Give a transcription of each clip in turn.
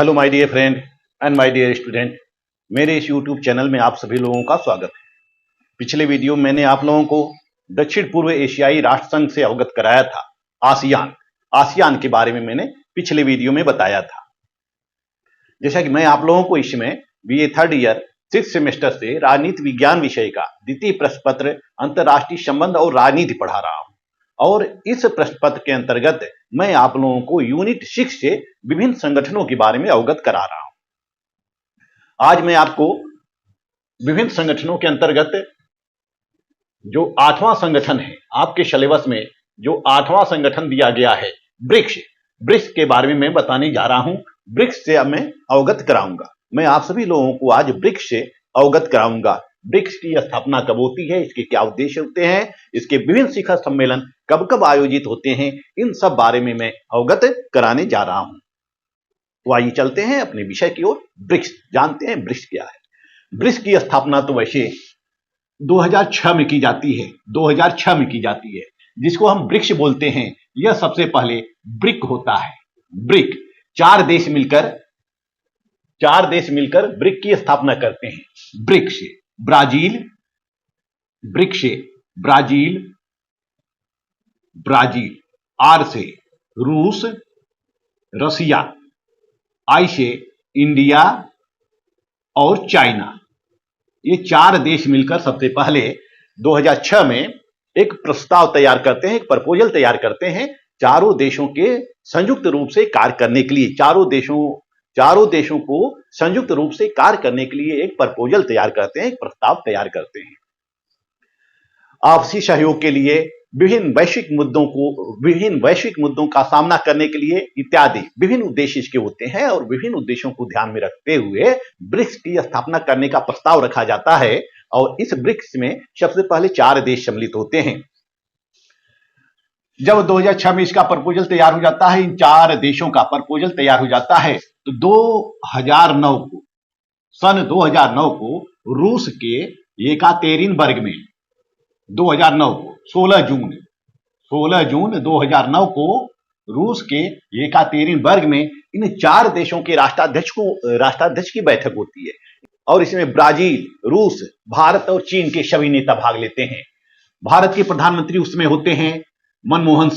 Hello my dear friend and my dear student. मेरे इस YouTube channel में आप सभी लोगों का स्वागत है। पिछले वीडियो में मैंने आप लोगों को दक्षिण पूर्व एशियाई राष्ट्र संघ से अवगत कराया था। आसियान के बारे में मैंने पिछले वीडियो में बताया था। जैसा कि मैं आप लोगों को इसमें BA third year 6th semester से राजनीति विज्ञान विषय का द्वितीय प्रश्न पत्र अंतर्राष्ट्रीय संबंध और राजनीति पढ़ा रहा हूं, और इस प्रश्न पत्र के अंतर्गत मैं आप लोगों को यूनिट 6 से विभिन्न संगठनों के बारे में अवगत करा रहा हूं। आज मैं आपको विभिन्न संगठनों के अंतर्गत जो 8वां संगठन है, आपके सिलेबस में जो 8वां संगठन दिया गया है ब्रिक्स के बारे में मैं बताने जा रहा हूं। ब्रिक्स से अब मैं अवगत कराऊंगा। मैं आप सभी लोगों को आज ब्रिक्स से अवगत कराऊंगा। ब्रिक्स की स्थापना कब होती है, इसके क्या उद्देश्य होते हैं, इसके विभिन्न शिखर सम्मेलन कब कब आयोजित होते हैं, इन सब बारे में मैं अवगत कराने जा रहा हूं। तो आइए चलते हैं अपने विषय की ओर। ब्रिक्स जानते हैं ब्रिक्स क्या है। ब्रिक्स की स्थापना तो वैसे 2006 में की जाती है। 2006 में की जाती है, जिसको हम ब्रिक्स बोलते हैं। यह सबसे पहले ब्रिक होता है। ब्रिक चार देश मिलकर ब्रिक की स्थापना करते हैं। ब्रिक्स ब्राजील, आर से रूस, रसिया, आई से इंडिया और चाइना। ये चार देश मिलकर सबसे पहले 2006 में एक प्रस्ताव तैयार करते हैं, एक प्रपोजल तैयार करते हैं चारों देशों के संयुक्त रूप से कार्य करने के लिए। चारों देशों को संयुक्त रूप से कार्य करने के लिए एक प्रपोजल तैयार करते हैं, एक प्रस्ताव तैयार करते हैं। आपसी सहयोग के लिए विभिन्न वैश्विक मुद्दों का सामना करने के लिए इत्यादि विभिन्न उद्देश्य इसके होते हैं, और विभिन्न उद्देश्यों को ध्यान में रखते हुए ब्रिक्स की स्थापना करने का प्रस्ताव रखा जाता है। और इस ब्रिक्स में सबसे पहले 4 देश सम्मिलित होते हैं। जब 2006 में इसका प्रपोजल तैयार हो जाता है, इन 4 देशों का प्रपोजल तैयार हो जाता है, तो 2009 को रूस के येकातेरिनबर्ग में 2009 को 16 जून 2009 को रूस के येकातेरिनबर्ग में इन 4 देशों के राष्ट्राध्यक्ष की बैठक होती है, और इसमें ब्राजील, रूस, भारत और चीन के सभी नेता भाग लेते हैं। भारत के प्रधानमंत्री उसमें होते हैं मनमोहन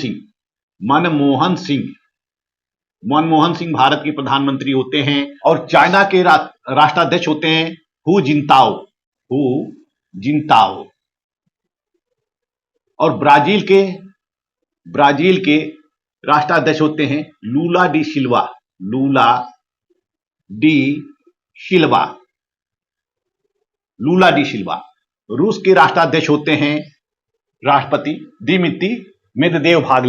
सिंह भारत के प्रधानमंत्री होते हैं, और चाइना के राष्ट्राध्यक्ष होते हैं हु जिनताओ, और ब्राजील के राष्ट्राध्यक्ष होते हैं लूला डी सिल्वा। रूस के राष्ट्राध्यक्ष होते हैं राष्ट्रपति दिमित्री मेदवेदेव भाग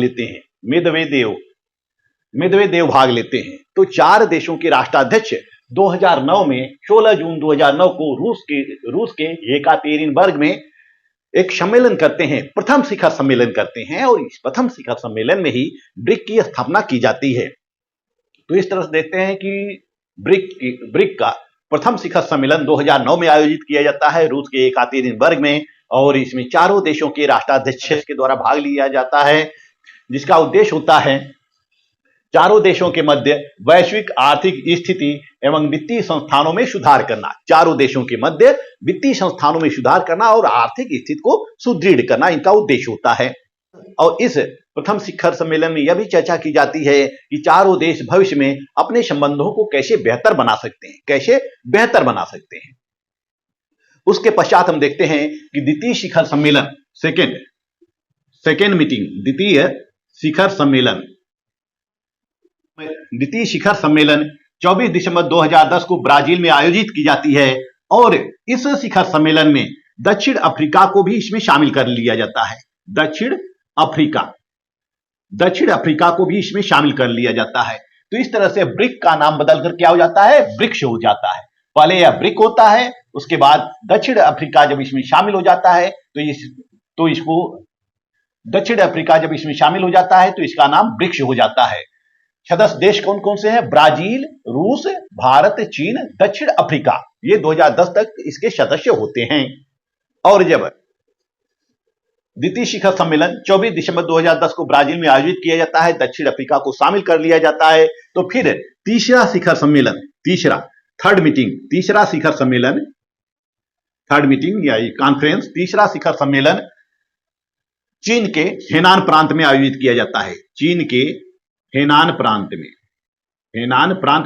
लेते हैं। तो 4 देशों के राष्ट्राध्यक्ष 2009 में 16 जून 2009 को रूस के येकातेरिनबर्ग में एक सम्मेलन करते हैं, प्रथम शिखर सम्मेलन करते हैं, और इस प्रथम शिखर सम्मेलन में ही ब्रिक की स्थापना की जाती है। तो इस तरह से देखते हैं कि ब्रिक का प्रथम शिखर सम्मेलन 2009 में आयोजित किया जाता है रूस के येकातेरिनबर्ग में, और इसमें चारों देशों के राष्ट्राध्यक्ष के द्वारा भाग लिया जाता है, जिसका उद्देश्य होता है चारों देशों के मध्य वैश्विक आर्थिक स्थिति एवं वित्तीय संस्थानों में सुधार करना। चारों देशों के मध्य वित्तीय संस्थानों में सुधार करना और आर्थिक स्थिति को सुदृढ़ करना इनका उद्देश्य होता है। और इस प्रथम शिखर सम्मेलन में यह भी चर्चा की जाती है कि चारों देश भविष्य में अपने संबंधों को कैसे बेहतर बना सकते हैं। उसके पश्चात हम देखते हैं कि द्वितीय शिखर सम्मेलन द्वितीय शिखर सम्मेलन 24 दिसंबर 2010 को ब्राजील में आयोजित की जाती है, और इस शिखर सम्मेलन में दक्षिण अफ्रीका को भी इसमें शामिल कर लिया जाता है। दक्षिण अफ्रीका को भी इसमें शामिल कर लिया जाता है। तो इस तरह से ब्रिक का नाम बदलकर क्या हो जाता है, ब्रिक्स हो जाता है। पहले यह ब्रिक होता है, उसके बाद दक्षिण अफ्रीका जब इसमें शामिल हो जाता है तो दक्षिण अफ्रीका जब इसमें शामिल हो जाता है तो इसका नाम ब्रिक्स हो जाता है। सदस्य देश कौन कौन से हैं? ब्राजील, रूस, भारत, चीन, दक्षिण अफ्रीका, ये 2010 तक इसके सदस्य होते हैं। और जब द्वितीय शिखर सम्मेलन 24 दिसंबर 2010 को ब्राजील में आयोजित किया जाता है, दक्षिण अफ्रीका को शामिल कर लिया जाता है। तो फिर तीसरा शिखर सम्मेलन, तीसरा शिखर सम्मेलन, थर्ड मीटिंग या कॉन्फ्रेंस, तीसरा शिखर सम्मेलन चीन के हेनान प्रांत में आयोजित किया जाता है। चीन के हेनान प्रांत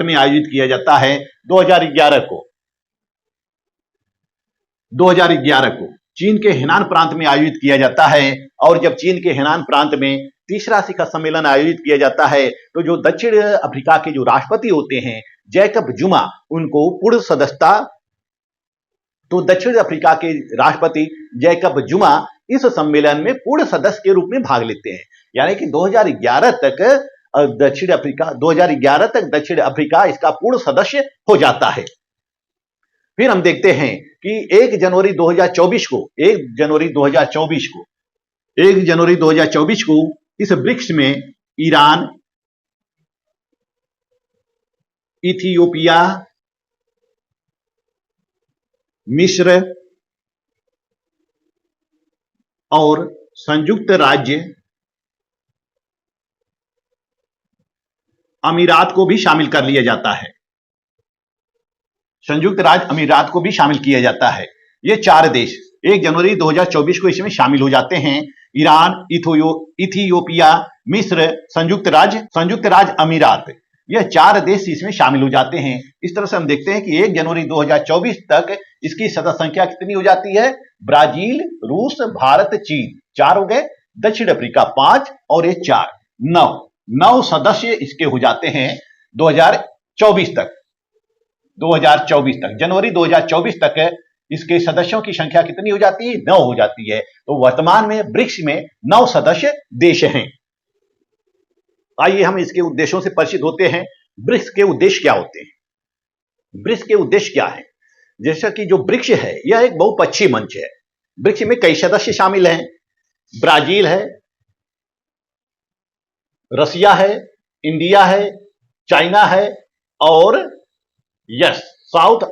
में आयोजित किया जाता है 2011 को चीन के हेनान प्रांत में आयोजित किया जाता है। और जब चीन के हेनान प्रांत में तीसरा शिखर सम्मेलन आयोजित किया जाता है तो जो दक्षिण अफ्रीका के जो राष्ट्रपति होते हैं जैकब जुमा, उनको पूर्ण सदस्यता, तो दक्षिण अफ्रीका के राष्ट्रपति जैकब जुमा इस सम्मेलन में पूर्ण सदस्य के रूप में भाग लेते हैं। यानी कि 2011 तक दक्षिण अफ्रीका इसका पूर्ण सदस्य हो जाता है। फिर हम देखते हैं कि 1 जनवरी 2024 को इस ब्रिक्स में ईरान, इथियोपिया, मिस्र और संयुक्त राज्य अमीरात को भी शामिल कर लिया जाता है। संयुक्त राज्य अमीरात को भी शामिल किया जाता है। ये 4 देश 1 जनवरी 2024 को इसमें शामिल हो जाते हैं। ईरान, इथियोपिया, मिस्र, संयुक्त राज्य अमीरात, यह 4 देश इसमें शामिल हो जाते हैं। इस तरह से हम देखते हैं कि 1 जनवरी 2024 तक इसकी सदस्य संख्या कितनी हो जाती है? ब्राजील, रूस, भारत, चीन 4 हो गए, दक्षिण अफ्रीका 5 और ये 4 9 सदस्य इसके हो जाते हैं 2024 तक। जनवरी 2024 तक इसके सदस्यों की संख्या कितनी हो जाती है? 9 हो जाती है। तो वर्तमान में ब्रिक्स में 9 सदस्य देश हैं। आइए हम इसके उद्देश्यों से परिचित होते हैं। ब्रिक्स के उद्देश्य क्या होते हैं? ब्रिक्स के उद्देश्य क्या है? जैसा कि जो ब्रिक्स है यह एक बहुपक्षीय मंच है। ब्रिक्स में कई सदस्य शामिल हैं। ब्राजील है, रसिया है, इंडिया है, चाइना है और साउथ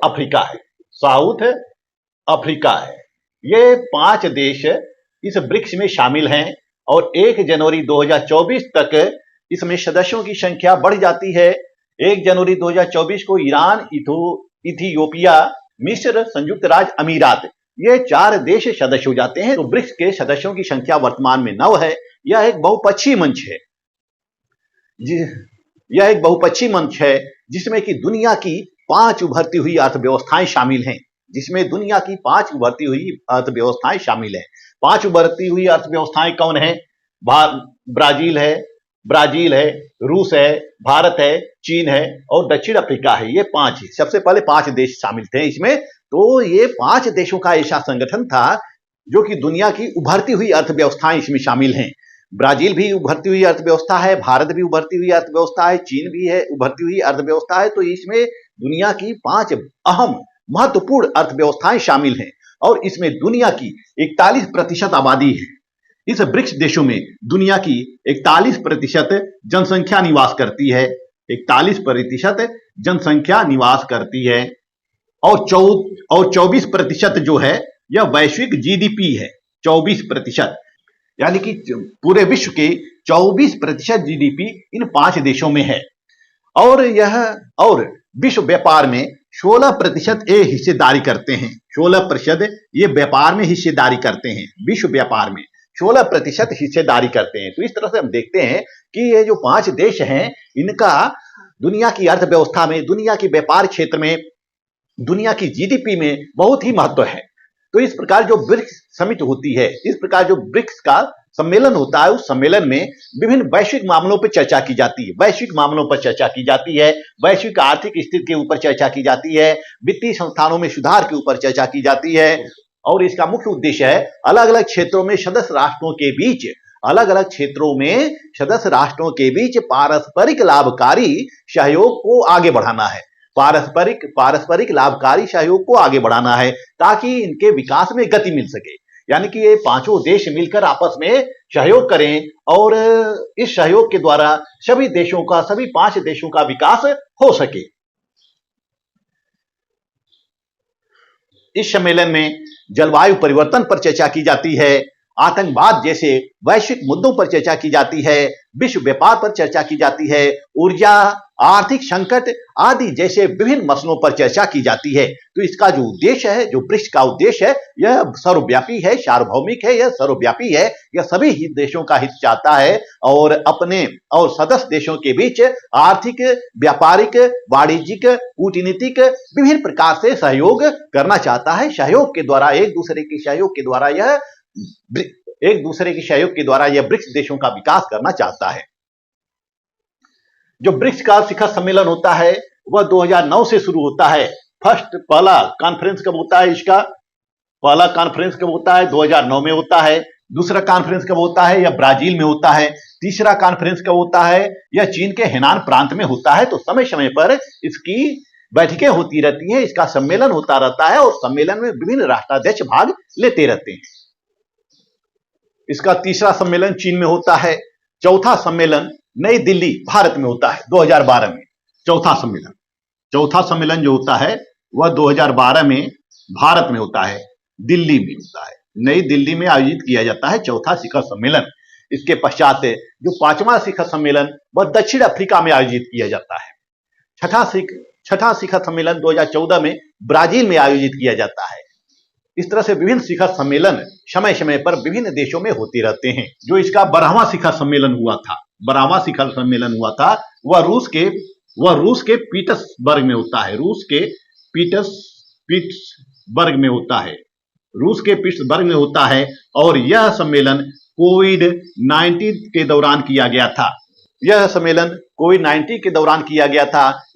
अफ्रीका है। ये 5 देश इस ब्रिक्स में शामिल हैं और 1 जनवरी 2024 तक इसमें सदस्यों की संख्या बढ़ जाती है। 1 जनवरी 2024 को ईरान, इथियोपिया, मिस्र, संयुक्त राज्य अमीरात, ये 4 देश सदस्य हो जाते हैं। तो ब्रिक्स के सदस्यों की संख्या वर्तमान में 9 है। यह एक बहुपक्षीय मंच है जिसमें कि दुनिया की 5 उभरती हुई अर्थव्यवस्थाएं शामिल हैं। 5 उभरती हुई अर्थव्यवस्थाएं कौन है? ब्राजील है, रूस है, भारत है, चीन है और दक्षिण अफ्रीका है। ये 5 है। सबसे पहले 5 देश शामिल थे इसमें। तो ये 5 देशों का ऐसा संगठन था जो कि दुनिया की उभरती हुई अर्थव्यवस्थाएं इसमें शामिल हैं। ब्राजील भी उभरती हुई अर्थव्यवस्था है, भारत भी उभरती हुई अर्थव्यवस्था है, चीन भी है उभरती हुई अर्थव्यवस्था है। तो इसमें दुनिया की 5 अहम महत्वपूर्ण अर्थव्यवस्थाएं शामिल हैं और इसमें दुनिया की 41% आबादी है। इस ब्रिक्स देशों में दुनिया की 41% जनसंख्या निवास करती है। 41% जनसंख्या निवास करती है और 24% जो है यह वैश्विक जीडीपी है। 24%, यानी कि पूरे विश्व के 24% जीडीपी इन 5 देशों में है। और विश्व व्यापार में 16% ये हिस्सेदारी करते हैं। 16% ये व्यापार में हिस्सेदारी करते हैं। विश्व व्यापार में 16% हिस्सेदारी करते हैं। तो इस तरह से हम देखते हैं कि ये जो 5 देश हैं इनका दुनिया की अर्थव्यवस्था में, दुनिया के व्यापार क्षेत्र में, दुनिया की जीडीपी में बहुत ही महत्व है। तो इस प्रकार जो ब्रिक्स समिट होती है, इस प्रकार जो ब्रिक्स का सम्मेलन होता है, उस सम्मेलन में विभिन्न वैश्विक मामलों पर चर्चा की जाती है। वैश्विक आर्थिक स्थिति के ऊपर चर्चा की जाती है, वित्तीय संस्थानों में सुधार के ऊपर चर्चा की जाती है। और इसका मुख्य उद्देश्य है अलग अलग क्षेत्रों में सदस्य राष्ट्रों के बीच पारस्परिक लाभकारी सहयोग को आगे बढ़ाना है। पारस्परिक लाभकारी सहयोग को आगे बढ़ाना है ताकि इनके विकास में गति मिल सके। यानी कि ये 5 देश मिलकर आपस में सहयोग करें और इस सहयोग के द्वारा सभी 5 देशों का विकास हो सके। इस सम्मेलन में जलवायु परिवर्तन पर चर्चा की जाती है आतंकवाद जैसे वैश्विक मुद्दों पर चर्चा की जाती है, विश्व व्यापार पर चर्चा की जाती है, ऊर्जा, आर्थिक संकट आदि जैसे विभिन्न मसलों पर चर्चा की जाती है। तो इसका जो उद्देश्य है, जो ब्रिक्स का उद्देश्य है, यह सर्वव्यापी है, सार्वभौमिक है, यह सर्वव्यापी है, यह सभी हित देशों का हित चाहता है और अपने और सदस्य देशों के बीच आर्थिक, व्यापारिक, वाणिज्यिक, कूटनीतिक विभिन्न प्रकार से सहयोग करना चाहता है। सहयोग के द्वारा एक दूसरे के सहयोग के द्वारा यह ब्रिक्स देशों का विकास करना चाहता है। जो ब्रिक्स का शिखर सम्मेलन होता है वह 2009 से शुरू होता है। पहला कॉन्फ्रेंस कब होता है इसका? पहला कॉन्फ्रेंस कब होता है? 2009 में होता है। दूसरा कॉन्फ्रेंस कब होता है? यह ब्राजील में होता है। तीसरा कॉन्फ्रेंस कब होता है? यह चीन के हेनान प्रांत में होता है। तो समय समय पर इसकी बैठकें होती रहती हैं, इसका सम्मेलन होता रहता है और सम्मेलन में विभिन्न राष्ट्राध्यक्ष भाग लेते रहते हैं। इसका तीसरा सम्मेलन चीन में होता है। चौथा सम्मेलन नई दिल्ली भारत में होता है 2012 में। चौथा सम्मेलन जो होता है वह 2012 में भारत में होता है, दिल्ली में होता है, नई दिल्ली में आयोजित किया जाता है चौथा शिखर सम्मेलन। इसके पश्चात जो पांचवा शिखर सम्मेलन वह दक्षिण अफ्रीका में आयोजित किया जाता है। छठा शिखर सम्मेलन 2014 में ब्राजील में आयोजित किया जाता है। इस तरह से विभिन्न शिखर सम्मेलन समय समय पर विभिन्न देशों में होते रहते हैं। जो इसका 12वां शिखर सम्मेलन हुआ था वह रूस के पीटर्सबर्ग में होता है। रूस के पीटर्सबर्ग में होता है और यह सम्मेलन कोविड-19 के दौरान किया गया था।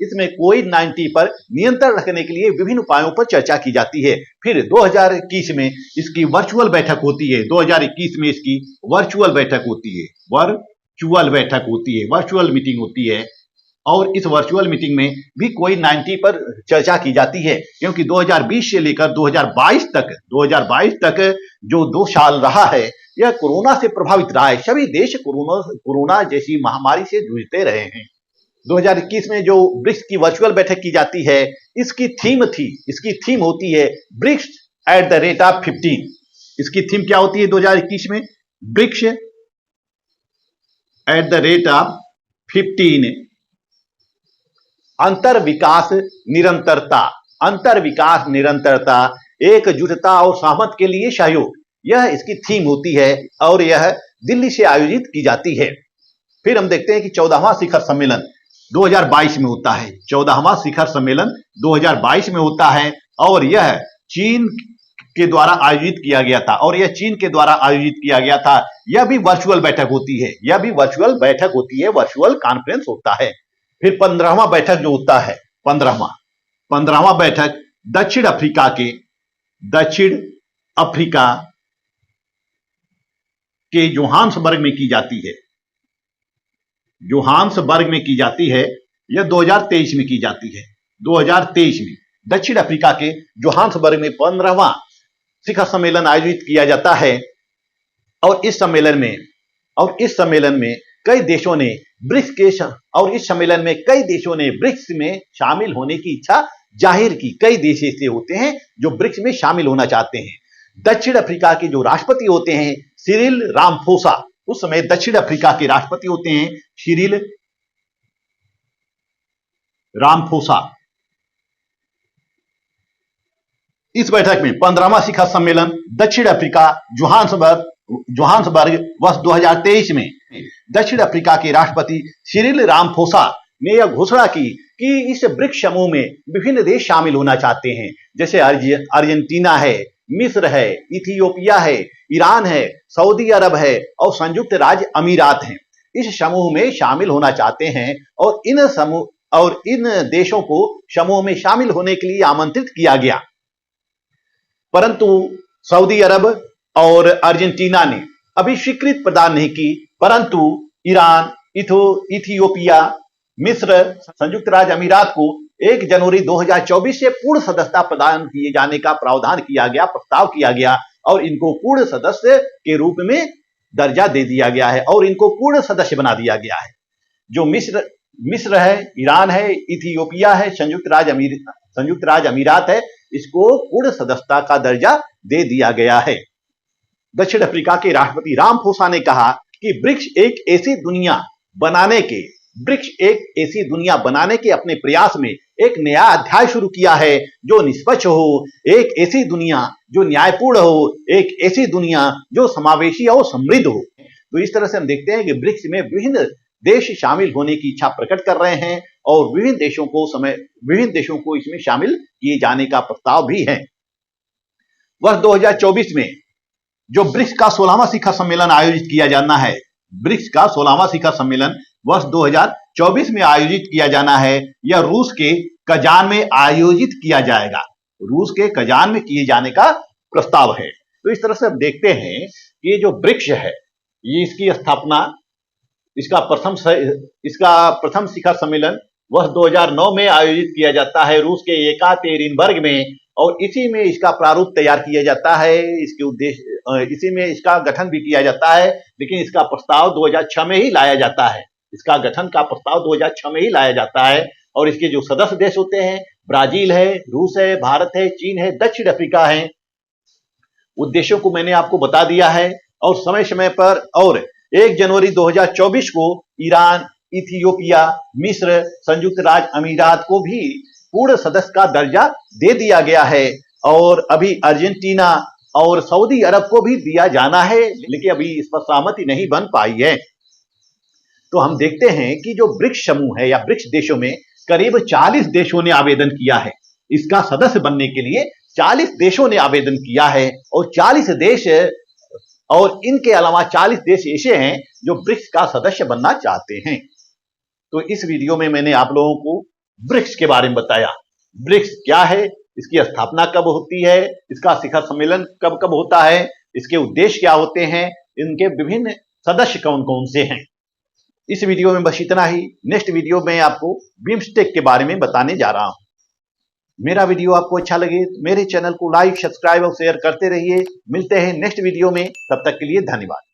इसमें कोविड-19 पर नियंत्रण रखने के लिए विभिन्न उपायों पर चर्चा की जाती है। फिर 2021 में इसकी वर्चुअल बैठक होती है। 2021 में इसकी वर्चुअल मीटिंग होती है और इस वर्चुअल मीटिंग में भी कोविड-19 पर चर्चा की जाती है, क्योंकि 2020 से लेकर 2022 तक जो 2 साल रहा है यह कोरोना से प्रभावित रहा है। सभी देश कोरोना जैसी महामारी से जूझते रहे हैं। 2021 में जो ब्रिक्स की वर्चुअल बैठक की जाती है, इसकी थीम होती है BRICS at the rate of 15। इसकी थीम क्या होती है 2021 में? BRICS at the rate of 15, अंतर विकास निरंतरता, एकजुटता और सहमत के लिए सहयोग, यह इसकी थीम होती है और यह दिल्ली से आयोजित की जाती है। फिर हम देखते हैं कि 14वां शिखर सम्मेलन 2022 में होता है। 14वां शिखर सम्मेलन 2022 में होता है और यह चीन के द्वारा आयोजित किया गया था। यह भी वर्चुअल बैठक होती है, वर्चुअल कॉन्फ्रेंस होता है। फिर 15वां बैठक जो होता है, 15वां बैठक दक्षिण अफ्रीका के जोहान्सबर्ग में की जाती है। यह 2023 में की जाती है। 2023 में दक्षिण अफ्रीका के जोहान्सबर्ग में 15वां शिखर सम्मेलन आयोजित किया जाता है और इस सम्मेलन में कई देशों ने ब्रिक्स में शामिल होने की इच्छा जाहिर की। कई देश ऐसे होते हैं जो ब्रिक्स में शामिल होना चाहते हैं। दक्षिण अफ्रीका के जो राष्ट्रपति होते हैं सिरिल रामफोसा, उस समय दक्षिण अफ्रीका के राष्ट्रपति होते हैं सिरिल रामफोसा। इस बैठक में 15वां शिखर सम्मेलन दक्षिण अफ्रीका जोहान्सबर्ग वर्ष 2023 में दक्षिण अफ्रीका के राष्ट्रपति सिरिल रामफोसा ने यह घोषणा की कि इस ब्रिक्स समूह में विभिन्न देश शामिल होना चाहते हैं, जैसे अर्जेंटीना है, मिस्र है, इथियोपिया है, ईरान है, सऊदी अरब है और संयुक्त राज्य अमीरात हैं। इस समूह में शामिल होना चाहते हैं और इन देशों को समूह में शामिल होने के लिए आमंत्रित किया गया, परंतु सऊदी अरब और अर्जेंटीना ने अभी स्वीकृति प्रदान नहीं की। परंतु ईरान, इथियोपिया, मिस्र, संयुक्त राज्य अमीरात को 1 जनवरी 2024 से पूर्ण सदस्यता प्रदान किए जाने का प्रस्ताव किया गया और इनको पूर्ण सदस्य के रूप में दर्जा दे दिया गया है और इनको पूर्ण सदस्य बना दिया गया है। जो मिस्र है, ईरान है, इथियोपिया है, संयुक्त राज्य अमीरात है, इसको पूर्ण सदस्यता का दर्जा दे दिया गया है। दक्षिण अफ्रीका के राष्ट्रपति रामफोसा ने कहा कि ब्रिक्स एक ऐसी दुनिया बनाने के अपने प्रयास में एक नया अध्याय शुरू किया है जो निष्पक्ष हो, एक ऐसी दुनिया जो न्यायपूर्ण हो, एक ऐसी दुनिया जो समावेशी और समृद्ध हो। तो इस तरह से हम देखते हैं कि ब्रिक्स में विभिन्न देश शामिल होने की इच्छा प्रकट कर रहे हैं और विभिन्न देशों को इसमें शामिल किए जाने का प्रस्ताव भी है। वर्ष 2024 में जो ब्रिक्स का 16वां शिखर सम्मेलन आयोजित किया जाना है, ब्रिक्स का 16वां शिखर सम्मेलन वर्ष 2024 में आयोजित किया जाना है। यह रूस के कजान में आयोजित किया जाएगा, रूस के कजान में किए जाने का प्रस्ताव है। तो इस तरह से हम देखते हैं कि ये जो ब्रिक्स है, ये इसकी स्थापना, इसका प्रथम शिखर सम्मेलन वर्ष 2009 में आयोजित किया जाता है रूस के येकातेरिनबर्ग में, और इसी में इसका प्रारूप तैयार किया जाता है, इसके उद्देश्य इसी में इसका गठन भी किया जाता है। लेकिन इसका प्रस्ताव 2006 में ही लाया जाता है, इसका गठन का प्रस्ताव 2006 में ही लाया जाता है। और इसके जो सदस्य देश होते हैं, ब्राजील है, रूस है, भारत है, चीन है, दक्षिण अफ्रीका है। उद्देश्यों को मैंने आपको बता दिया है और समय समय पर, और 1 जनवरी 2024 को ईरान, इथियोपिया, मिस्र, संयुक्त राज्य अमीरात को भी पूर्ण सदस्य का दर्जा दे दिया गया है, और अभी अर्जेंटीना और सऊदी अरब को भी दिया जाना है, लेकिन अभी इस पर सहमति नहीं बन पाई है। तो हम देखते हैं कि जो ब्रिक्स समूह है या ब्रिक्स देशों में करीब 40 देशों ने आवेदन किया है, इसका सदस्य बनने के लिए 40 देशों ने आवेदन किया है, और 40 देश, और इनके अलावा 40 देश ऐसे हैं जो ब्रिक्स का सदस्य बनना चाहते हैं। तो इस वीडियो में मैंने आप लोगों को ब्रिक्स के बारे में बताया। ब्रिक्स क्या है, इसकी स्थापना कब होती है, इसका शिखर सम्मेलन कब कब होता है, इसके उद्देश्य क्या होते हैं, इनके विभिन्न सदस्य कौन कौन से हैं। इस वीडियो में बस इतना ही। नेक्स्ट वीडियो में आपको बिम्स्टेक के बारे में बताने जा रहा हूं। मेरा वीडियो आपको अच्छा लगे तो मेरे चैनल को लाइक, सब्सक्राइब और शेयर करते रहिए। मिलते हैं नेक्स्ट वीडियो में, तब तक के लिए धन्यवाद।